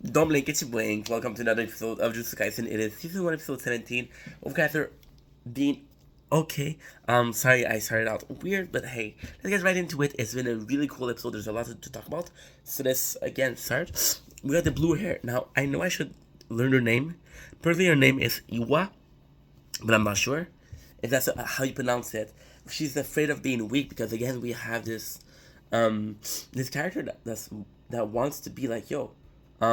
Don't blink, it's your Blink. Welcome to another episode of Jujutsu Kaisen. It is season 1, episode 17. Of guys are being okay. Sorry I started out weird, but hey, let's get right into it. It's been a really cool episode. There's a lot to talk about. So let's again start. We got the blue hair. Now, I know I should learn her name. Personally, her name is Iwa, but I'm not sure if that's how you pronounce it. She's afraid of being weak because again we have this character that wants to be like, yo, I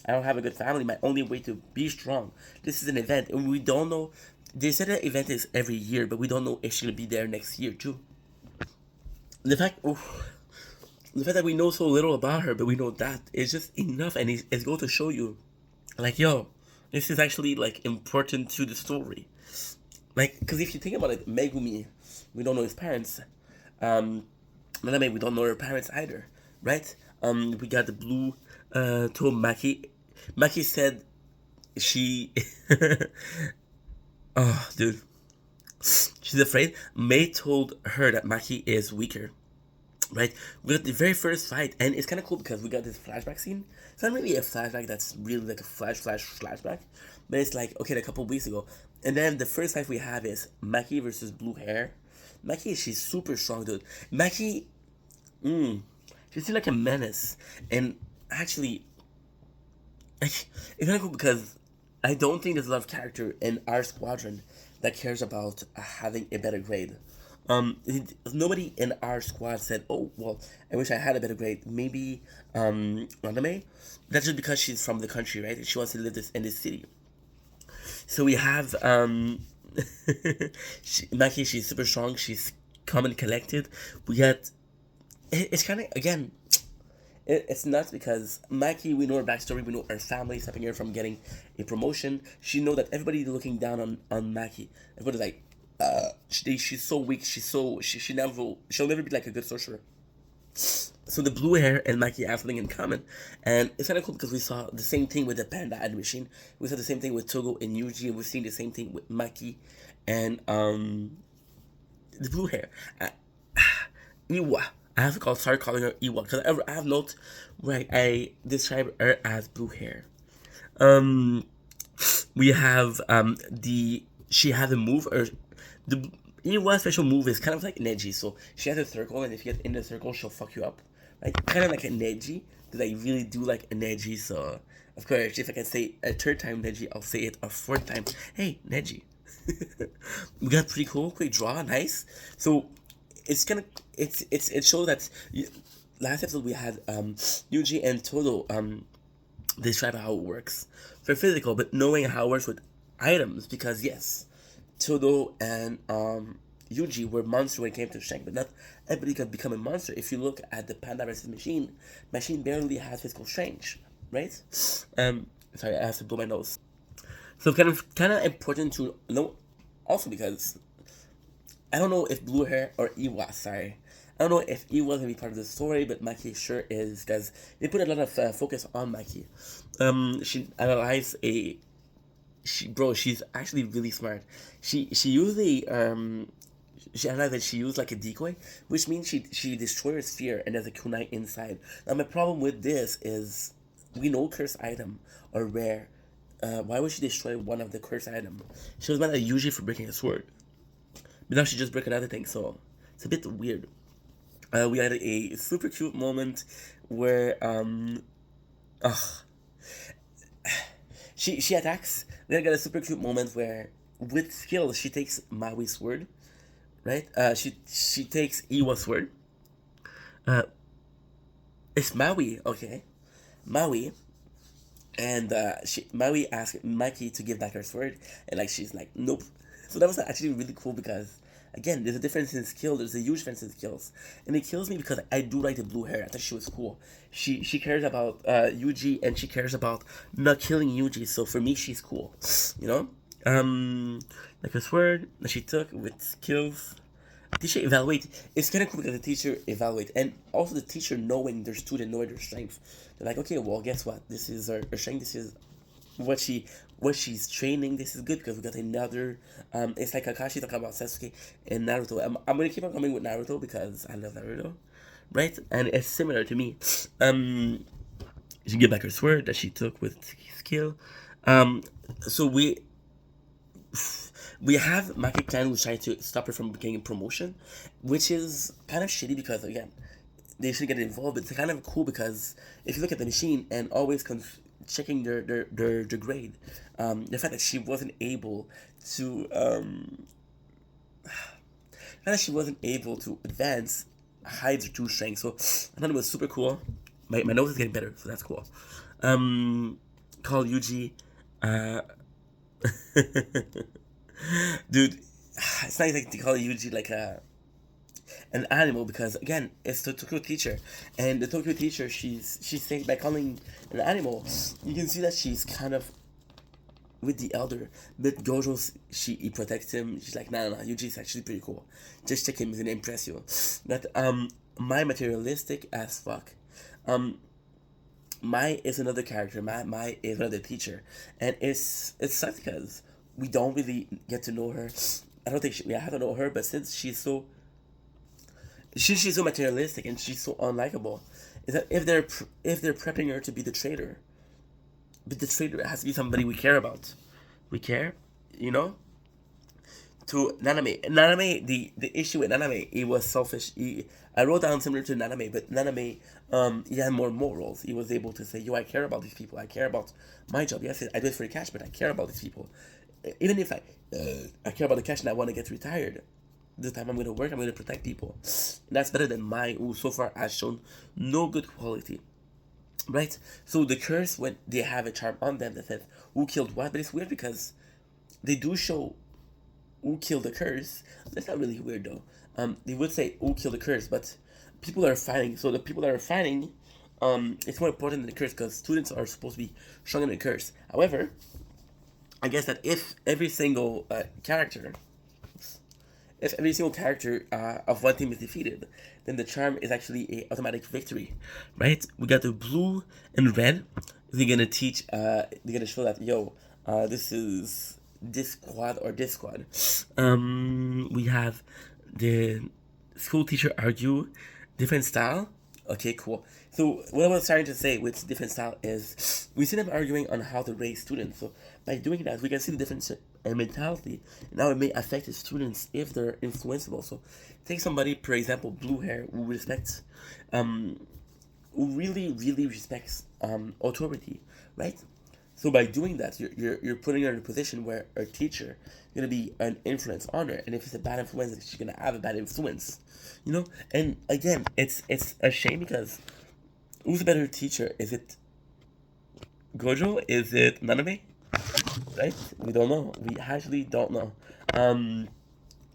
don't have a good family. My only way to be strong. This is an event, and we don't know. They said the event is every year, but we don't know if she's gonna be there next year too. The fact, the fact that we know so little about her, but we know that is just enough, and it's going to show you, like, yo, this is actually like important to the story. Like, because if you think about it, Megumi, we don't know his parents. Naname, we don't know her parents either, right? We got the blue told Maki. Maki said she oh dude. She's afraid. Mei told her that Maki is weaker. Right? We got the very first fight, and it's kinda cool because we got this flashback scene. It's not really a flashback that's really like a flashback. But it's like, okay, a couple weeks ago. And then the first fight we have is Maki versus Blue Hair. Maki, she's super strong, dude. Maki, she seems like a menace. And actually, it's kind of cool because I don't think there's a lot of character in our squadron that cares about having a better grade. Nobody in our squad said, "Oh, well, I wish I had a better grade." Maybe Raname. That's just because she's from the country, right? She wants to live in this city. So we have Maki. She's super strong. She's calm and collected. We got. It's kind of again. It's nuts because Maki, we know her backstory, we know her family stopping her from getting a promotion. She know that everybody's looking down on Maki. Everybody's like, she's so weak. She'll never be like a good sorcerer. So the blue hair and Maki have something in common, and it's kind of cool because we saw the same thing with the Panda Ad Machine. We saw the same thing with Togo and Yuji, and we're seeing the same thing with Maki and the blue hair. Iwa. I have to start calling her Iwa because I have notes where I describe her as blue hair. Um, we have the she has a move or the Iwa's special move is kind of like Neji. So she has a circle, and if you get in the circle, she'll fuck you up. Like kind of like a Neji because I really do like a Neji. So of course, if I can say a third time Neji, I'll say it a fourth time. Hey, Neji. We got pretty cool, quick draw, nice. So it's gonna it shows that last episode we had Yuji and Todo describe how it works for physical, but knowing how it works with items because yes, Todo and Yuji were monsters when it came to strength, but not everybody can become a monster. If you look at the Panda versus Machine barely has physical strength, right? Sorry, I have to blow my nose. So kind of important to know also because I don't know if Blue Hair or Iwa, sorry. I don't know if Iwa gonna be part of the story, but Maki sure is because they put a lot of focus on Maki. She analyzed she's actually really smart. She usually she analyzed that she used like a decoy, which means she destroyed her sphere and there's a kunai inside. Now my problem with this is we know cursed item are rare. Why would she destroy one of the cursed item? She was mad at usually for breaking a sword. But now she just broke another thing, so it's a bit weird. We had a super cute moment where she attacks. Then I got a super cute moment where with skill she takes Maui's sword, right? She takes Iwa's sword. Uh, it's Maui, okay, Maui, and Maui asked Maki to give back her sword, and like she's like nope. So that was actually really cool because again, there's a difference in skill. There's a huge difference in skills, and it kills me because I do like the blue hair. I thought she was cool. She cares about Yuji and she cares about not killing Yuji. So for me, she's cool. You know, like a sword that she took with skills. Teacher evaluate. It's kind of cool because the teacher evaluate, and also the teacher knowing their student, knowing their strength. They're like, okay, well, guess what? This is her strength. This is what she's training. This is good because we got another. It's like Kakashi talking about Sasuke and Naruto. I'm gonna keep on coming with Naruto because I love Naruto, right? And it's similar to me. She get back her sword that she took with skill. Um, so we have Maki Clan who's trying to stop her from getting promotion, which is kind of shitty because again, they should get involved. It's kind of cool because if you look at the machine and always checking their grade, the fact that she wasn't able to advance hides her true strength. So I thought it was super cool. My nose is getting better, so that's cool. Call Yuji, uh, dude. It's nice like to call Yuji like an animal because again it's the Tokyo teacher, and the Tokyo teacher she's saying by calling an animal, you can see that she's kind of with the elder. But Gojo, he protects him. She's like, nah, Yuji's actually pretty cool. Just check him; he's gonna impress you. But my materialistic as fuck. Mai is another character. Mai is another teacher, and it's sucks because we don't really get to know her. I don't think we have to know her, but since she's so materialistic and she's so unlikable, is that if they're prepping her to be the traitor, but the traitor has to be somebody we care about. We care, you know. To Naname, the issue with Naname, he was selfish. I wrote down similar to Naname, but Naname, he had more morals. He was able to say, "Yo, I care about these people. I care about my job. Yes, I do it for the cash, but I care about these people. Even if I care about the cash and I want to get retired, this time I'm going to work. I'm going to protect people. And that's better than mine, who so far has shown no good quality." Right? So the curse, when they have a charm on them that says who killed what, but it's weird because they do show who killed the curse. That's not really weird though. They would say who killed the curse, but people are fighting. So the people that are fighting, it's more important than the curse because students are supposed to be stronger than the curse. However, I guess that if every single character of one team is defeated, then the charm is actually a automatic victory, right? We got the blue and red. They're gonna teach. They're gonna show that this is this squad or this squad. We have the school teacher argue different style. Okay, cool. So what I was trying to say with different style is we see them arguing on how to raise students. So by doing that, we can see the difference in mentality and how it may affect the students if they're influenceable. So take somebody, for example, blue hair, who respects, who really respects authority, right? So by doing that, you're putting her in a position where a teacher is gonna be an influence on her, and if it's a bad influence, she's gonna have a bad influence, you know. And again, it's a shame because who's a better teacher? Is it Gojo? Is it Naname? Right? We don't know. We actually don't know.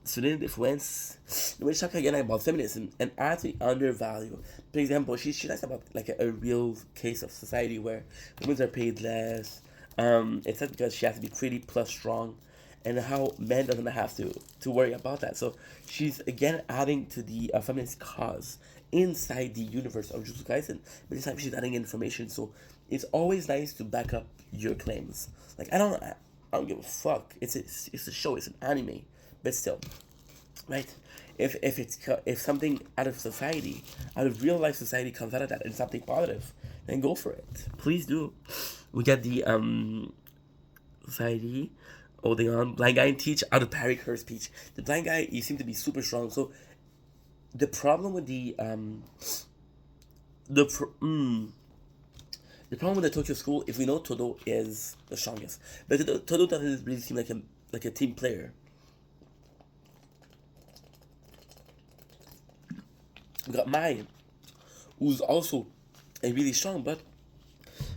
Student influence. When we talk again about feminism and actually undervalue. For example, she talks about like a real case of society where women are paid less. It's not because she has to be pretty plus strong, and how men doesn't have to worry about that. So she's again adding to the feminist cause inside the universe of Jujutsu Kaisen, but this time she's adding information. So it's always nice to back up your claims. Like I don't give a fuck. It's a show. It's an anime, but still, right? If something out of society, out of real life society comes out of that and something positive, then go for it. Please do. We got the society holding on. Blind guy and teach how to parry her speech. The blind guy, he seemed to be super strong. So the problem with the problem with the Tokyo school is we know Todo is the strongest, but Todo doesn't really seem like a team player. We got Mai, who's also a really strong, but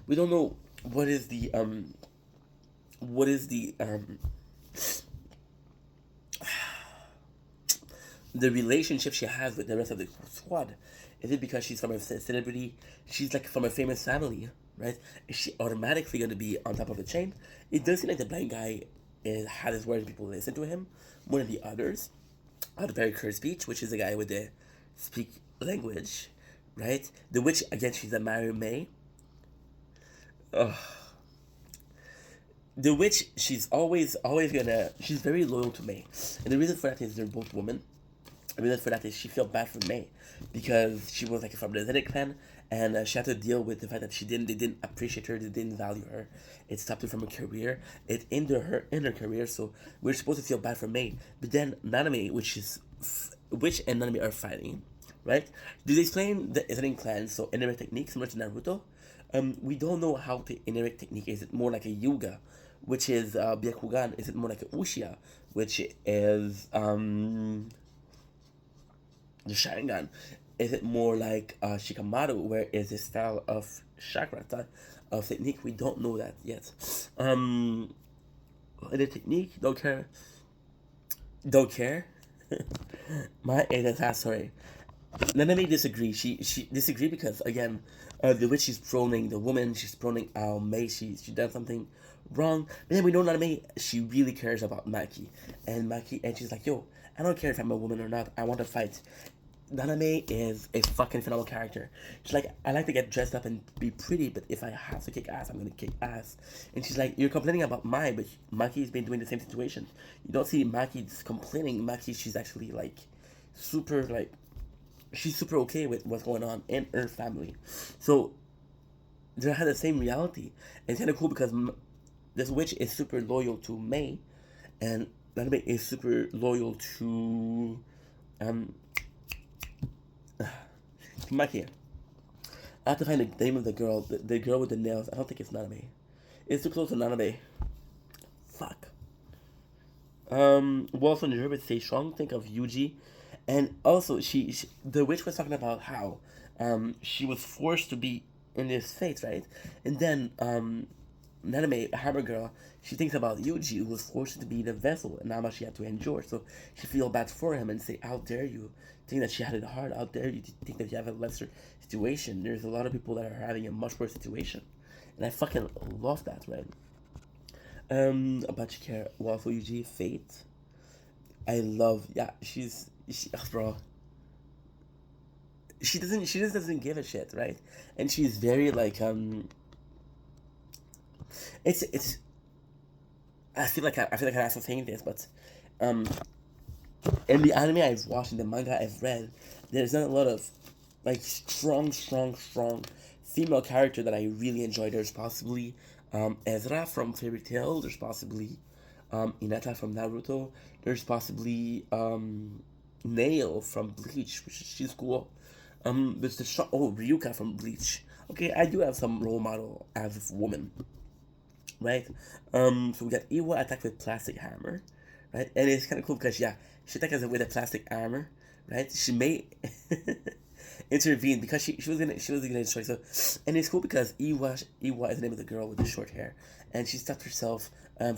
we don't know what is the relationship she has with the rest of the squad. Is it because she's from a celebrity? She's like from a famous family, right? Is she automatically going to be on top of the chain? It does seem like the blind guy had his words. People listen to him more than the others. Out of very clear speech, which is the guy with the speak language, right? The witch again, she's a Mary May. Ugh. The witch, she's always she's very loyal to May, and the reason for that is they're both women. the reason for that is she felt bad for May because she was like from the Zedek clan, and she had to deal with the fact that they didn't appreciate her, they didn't value her. It stopped her from her career. It hindered her in her career. So we're supposed to feel bad for May, but then Naname, which and Naname are fighting, right? Do they explain the Zedek clan? So indirect technique similar to Naruto. We don't know how the indirect technique is. It more like a yoga, which is Byakugan? Is it more like a Uchiha, which is the Sharingan? Is it more like Shikamaru, where is the style of chakra of technique? We don't know that yet. The technique, don't care. My that's sorry. Nanami disagree. She disagree because again, the witch she's proning the woman. She's proning May. She done something wrong. But then we know Nanami. She really cares about Maki, and she's like, yo, I don't care if I'm a woman or not. I want to fight. Naname is a fucking phenomenal character. She's like, I like to get dressed up and be pretty, but if I have to kick ass, I'm gonna kick ass. And she's like, you're complaining about Mai, but Maki's been doing the same situation. You don't see Maki's complaining. Maki, she's actually like super like she's super okay with what's going on in her family. So they have the same reality. And it's kind of cool because this witch is super loyal to May, and Naname is super loyal to Maki. I have to find the name of the girl. The girl with the nails. I don't think it's Naname. It's too close to Naname. Fuck. Wolf and the stay strong. Think of Yuji. And also, the witch was talking about how she was forced to be in this fate, right? And then Naname, Hammer Girl, she thinks about Yuji, who was forced to be the vessel, and how much she had to endure. So she feels bad for him and say, how dare you think that she had it hard? How dare you think that you have a lesser situation? There's a lot of people that are having a much worse situation. And I fucking love that, right? About care, Waffle Yuji, Fate. I love, yeah, bro. She just doesn't give a shit, right? And she's very like it's I feel like I'm also saying this, but in the anime I've watched, in the manga I've read, there's not a lot of like strong female character that I really enjoy. There's possibly Ezra from Fairy Tail. There's possibly Hinata from Naruto. There's possibly Nail from Bleach, which she's cool. There's Ryuka from Bleach. Okay, I do have some role model as a woman, right? So we got Iwa attacked with plastic hammer, right? And it's kind of cool because yeah, she attacked us with a plastic armor, right? She may intervene because she was gonna destroy. So, and it's cool because Iwa is the name of the girl with the short hair, and she stopped herself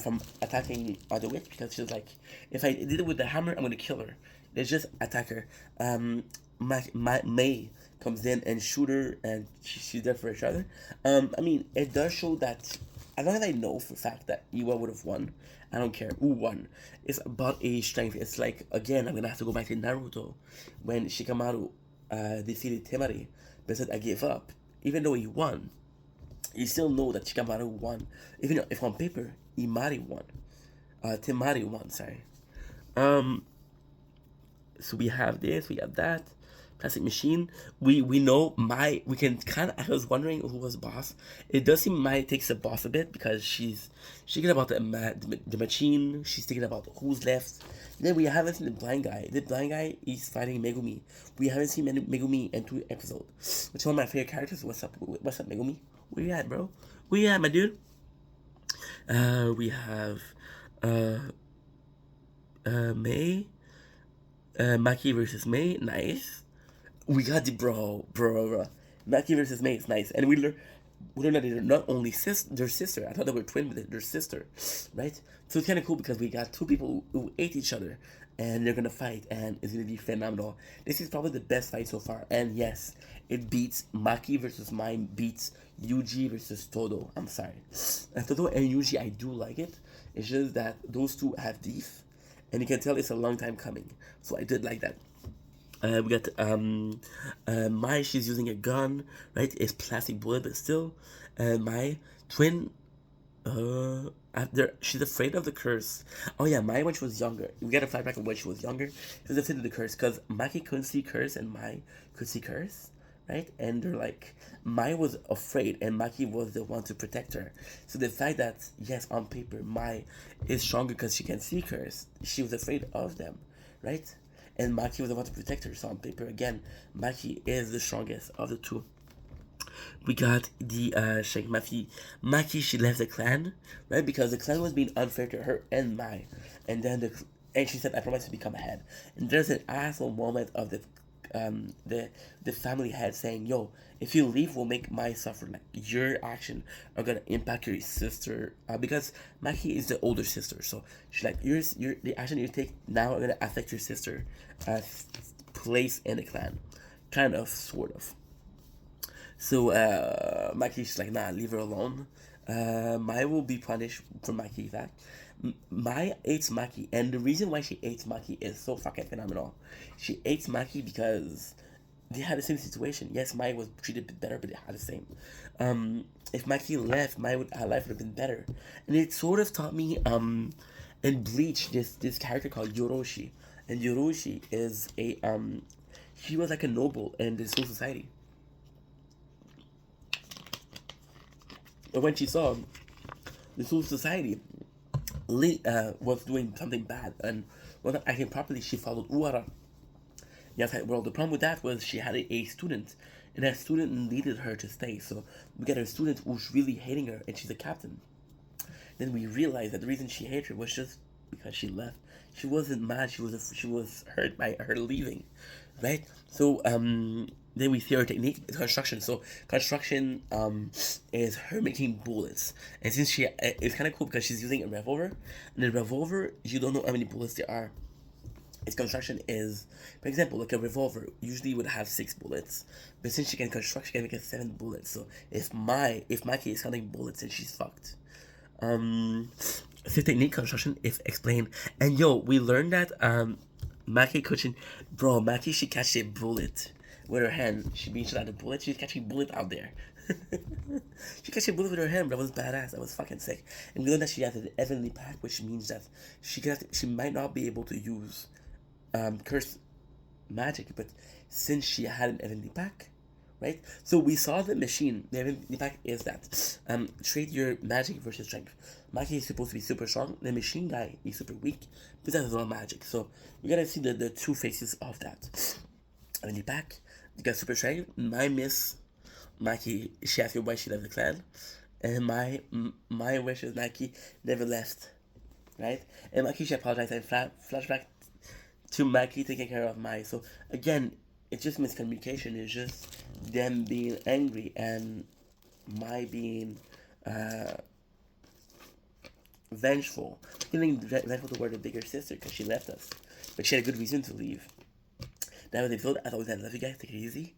from attacking the witch because she was like, if I did it with the hammer, I'm gonna kill her. Let's just attack her. May comes in and shoot her, and she's there for each other. I mean, it does show that, as long as I know for a fact that Iwa would have won, I don't care who won. It's about a strength. It's like, again, I'm gonna have to go back to Naruto when Shikamaru defeated Temari, but said I gave up. Even though he won, you still know that Shikamaru won. Even if on paper Imari won, Temari won. Sorry. So we have this, we have that. Plastic machine. We know we can kind of. I was wondering who was boss. It does seem Mai takes the boss a bit because she's thinking about the machine. She's thinking about who's left. Then we haven't seen the blind guy. The blind guy is fighting Megumi. We haven't seen Megumi in 2 episodes. Which one of my favorite characters? What's up, Megumi? Where you at, bro? Where you at, my dude? We have May. Maki versus May. Nice. We got the bro. Maki versus May is nice, and we learn that they're not only their sister. I thought they were twin, but they're sister, right? So it's kind of cool because we got 2 people who hate each other, and they're gonna fight, and it's gonna be phenomenal. This is probably the best fight so far, and yes, it beats Maki versus Mai beats Yuji versus Todo. I'm sorry, and Todo and Yuji, I do like it. It's just that those 2 have beef, and you can tell it's a long time coming. So I did like that. We got Mai, she's using a gun, right? It's plastic bullet, but still. My twin She's afraid of the curse. Oh yeah, Mai when she was younger. We get a flashback of when she was younger. She was afraid of the curse because Maki couldn't see curse and Mai could see curse, right? And they're like, Mai was afraid and Maki was the one to protect her. So the fact that yes, on paper Mai is stronger because she can see curse, she was afraid of them, right? And Maki was the one to protect her. So on paper again, Maki is the strongest of the two. We got the Sheikh Maki, she left the clan, right? Because the clan was being unfair to her and Mai. And then and she said, I promise to become a head. And there's an asshole moment of um the the family head saying, yo, if you leave we'll make Mai suffer. Like your action are gonna impact your sister. Because Maki is the older sister, so she's like, your the action you take now are gonna affect your sister place in the clan. Kind of, sort of. So Maki's like, nah, leave her alone. Mai will be punished for Maki's act. Mai hates Maki, and the reason why she hates Maki is so fucking phenomenal. She hates Maki because they had the same situation. Yes, Mai was treated a bit better, but they had the same. If Maki left, her life would have been better. And it sort of taught me in Bleach this character called Yoroshi, and Yoroshi is a he was like a noble in this whole society. But when she saw this whole society was doing something bad and was not acting properly, she followed Uara. Yes, well, the problem with that was she had a student, and that student needed her to stay. So we get a student who's really hating her, and she's a captain. Then we realized that the reason she hated her was just because she left. She wasn't mad. She was hurt by her leaving, right? So then we see her technique construction. So construction is her making bullets, and since it's kind of cool because she's using a revolver, and the revolver you don't know how many bullets there are. Its construction is, for example, like a revolver usually would have 6 bullets, but since she can construct, she can make it 7 bullets. So if Maki is counting bullets, then she's fucked. So technique construction is explained, and yo, we learned that Maki coaching, bro, Maki she catch a bullet with her hand. She being shot at a bullet. She's catching bullet out there. She catch a bullet with her hand. That was badass. That was fucking sick. And we learned that she has an heavenly pack, which means that she might not be able to use curse magic, but since she had an heavenly pack, right? So we saw the machine. The heavenly pack is that trade your magic versus strength. Maki is supposed to be super strong. The machine guy is super weak, but that has a lot of magic. So we gotta see the two faces of that. Heavenly pack, you got super strength. My miss Maki, she asked me why she left the clan, and my wish is Maki never left, right? And Maki she apologized and flashback to Maki taking care of Mai. So again, it's just miscommunication. It's just them being angry and Mai being vengeful. Feeling vengeful toward the bigger sister because she left us. But she had a good reason to leave. That was the episode. As always, I love you guys. Take it easy.